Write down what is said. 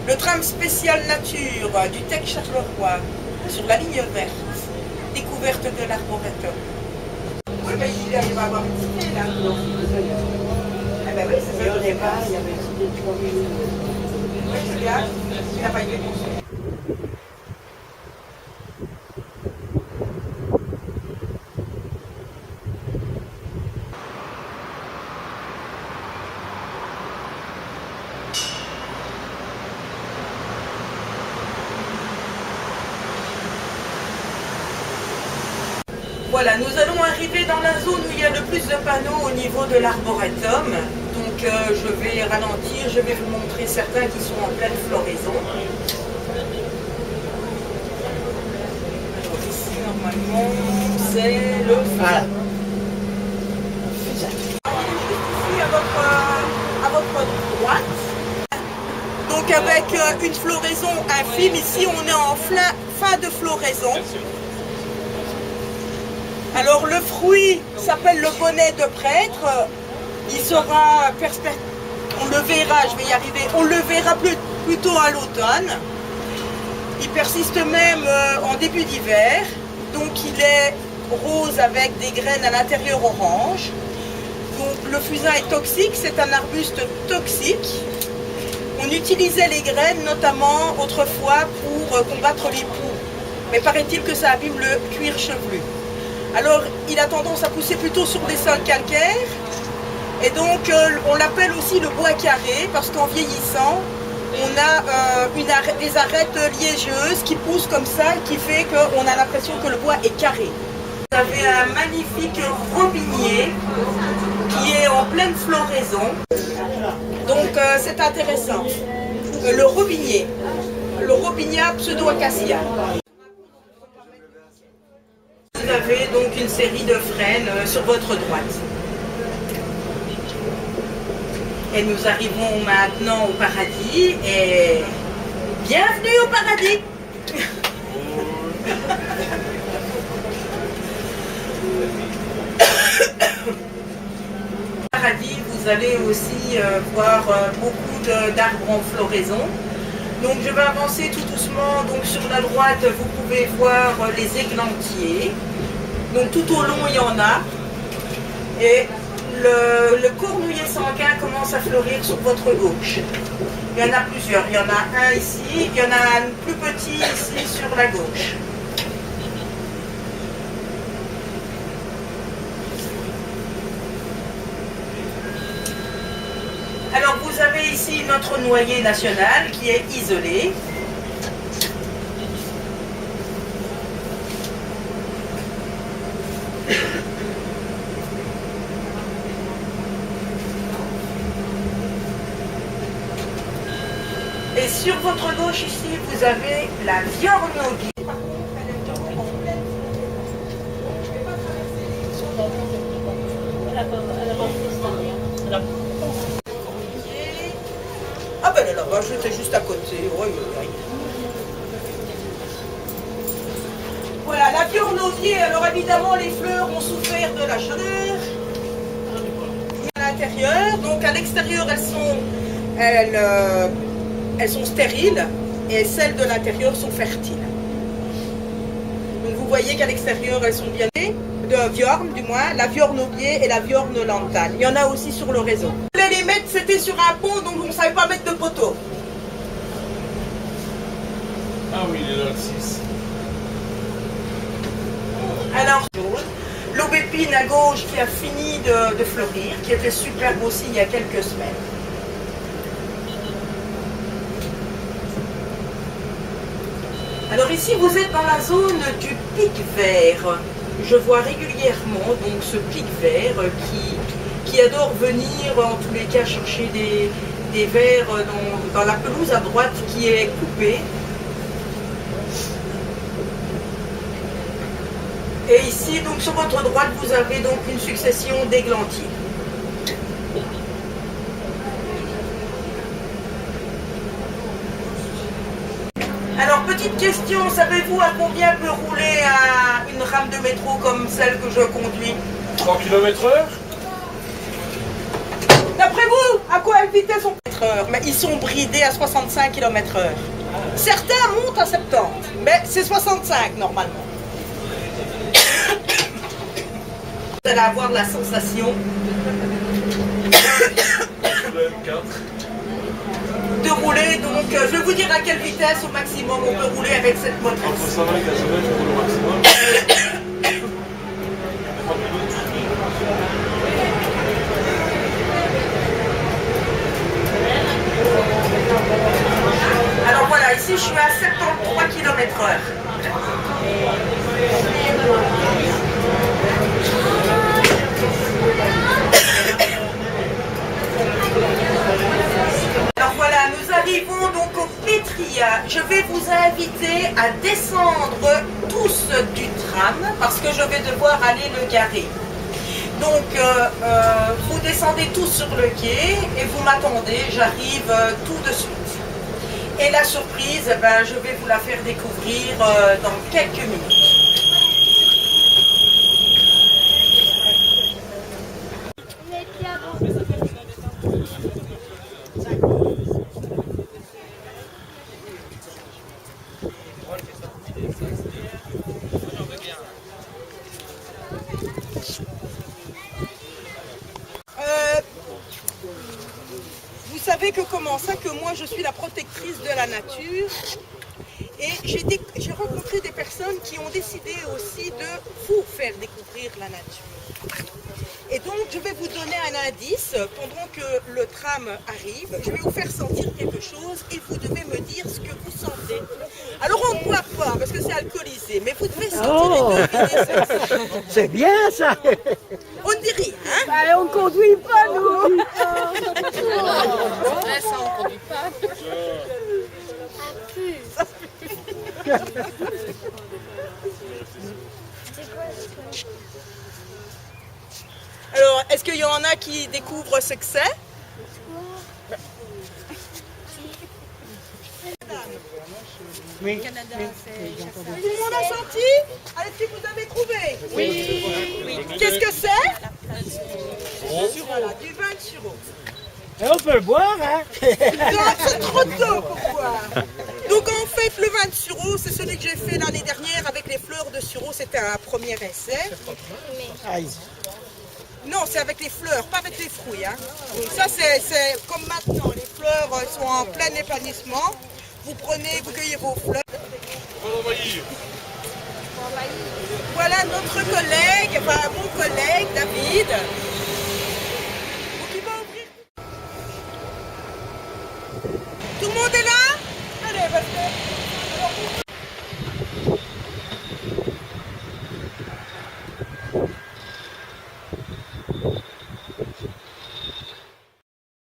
Le tram spécial nature du Tech Charleroi sur la ligne verte. Découverte de l'arboretum. Oui, mais il arrive à avoir une cité là. Ah ben oui, c'est ça. Au départ, il y avait une cité de 3 000. Oui, je regarde. Il n'a pas été construit. Voilà, nous allons arriver dans la zone où il y a le plus de panneaux au niveau de l'arboretum. Donc je vais ralentir, je vais vous montrer certains qui sont en pleine floraison. Alors ici, normalement, c'est le fusain. Ici, à votre droite. Donc avec une floraison infime, ici on est en fin de floraison. Alors le fruit s'appelle le bonnet de prêtre. Il sera, on le verra, je vais y arriver, on le verra plutôt à l'automne. Il persiste même en début d'hiver. Donc il est rose avec des graines à l'intérieur orange. Donc le fusain est toxique, c'est un arbuste toxique. On utilisait les graines notamment autrefois pour combattre les poux. Mais paraît-il que ça abîme le cuir chevelu. Alors, il a tendance à pousser plutôt sur des sols calcaires. Et donc, on l'appelle aussi le bois carré, parce qu'en vieillissant, on a des arêtes liégeuses qui poussent comme ça, qui fait qu'on a l'impression que le bois est carré. Vous avez un magnifique robinier qui est en pleine floraison. Donc, c'est intéressant. Le robinier, le robinia pseudo-acacia. Vous avez donc une série de frênes sur votre droite. Et nous arrivons maintenant au paradis et bienvenue au paradis. Au paradis, vous allez aussi voir beaucoup d'arbres en floraison. Donc je vais avancer tout doucement. Donc sur la droite, vous pouvez voir les églantiers. Donc tout au long, il y en a. Et le cornouiller sanguin commence à fleurir sur votre gauche. Il y en a plusieurs. Il y en a un ici, il y en a un plus petit ici sur la gauche. Alors vous avez ici notre noyer national qui est isolé. Et sur votre gauche ici, vous avez la viornogie. Ah ben là-bas, j'étais juste à côté. Oui, oui, oui. Voilà, la viornogie, alors évidemment les fleurs ont souffert de la chaleur. À l'intérieur, donc à l'extérieur elles sont stériles et celles de l'intérieur sont fertiles. Donc vous voyez qu'à l'extérieur elles sont bien de viorne du moins, la viornobier et la viorne lantane. Il y en a aussi sur le réseau. Je voulais les mettre, c'était sur un pont, donc on ne savait pas mettre de poteau. Ah oui, il est là, le 6. Alors, l'aubépine à gauche qui a fini de fleurir, qui était superbe aussi il y a quelques semaines. Alors ici, vous êtes dans la zone du pic vert. Je vois régulièrement donc ce pic vert qui adore venir en tous les cas chercher des vers dans la pelouse à droite qui est coupée. Et ici, donc sur votre droite, vous avez donc une succession d'églantiers. Alors, petite question, savez-vous à combien peut rouler une rame de métro comme celle que je conduis? 3 km/h? D'après vous, à quoi elle quelle vitesse on peut heure, mais ils sont bridés à 65 km/h. Certains montent à 70, mais c'est 65 normalement. Vous allez avoir la sensation de rouler, donc je vais vous dire à quelle vitesse au maximum on peut rouler avec cette motrice. Entre 120 et 80, je roule au maximum. Alors voilà, ici je suis à 73 km/h. Alors voilà, nous arrivons donc au Pétria. Je vais vous inviter à descendre tous du tram parce que je vais devoir aller le garer. Donc vous descendez tous sur le quai et vous m'attendez, j'arrive tout de suite. Et la surprise, je vais vous la faire découvrir dans quelques minutes. Vous savez que comment ça, que moi je suis la protectrice de la nature et j'ai rencontré des personnes qui ont décidé aussi de vous faire découvrir la nature. Et donc je vais vous donner un indice pendant que le tram arrive, je vais vous faire sentir quelque chose et vous devez me dire ce que vous sentez. Alors on ne boit pas parce que c'est alcoolisé, mais vous devez sentir et deviner ça. C'est bien ça. On ne dit rien, hein? Bah, on ne conduit pas, nous. Alors, est-ce qu'il y en a qui découvrent ce que c'est? Oui. Tout le monde a senti? Est-ce que vous avez trouvé? Oui. Qu'est-ce que c'est? Voilà, du vin de sureau. Et on peut le boire, hein? Non, c'est trop tôt pour boire. Donc en fait, le vin de sureau, c'est celui que j'ai fait l'année dernière avec les fleurs de sureau. C'était un premier essai. Aïe. Non, c'est avec les fleurs, pas avec les fruits. Hein. Donc ça, c'est comme maintenant. Les fleurs sont en plein épanouissement. Vous prenez, vous cueillez vos fleurs. Voilà notre collègue, enfin mon collègue David. Donc, il va ouvrir. Tout le monde est là? Allez, vas-y. Alors,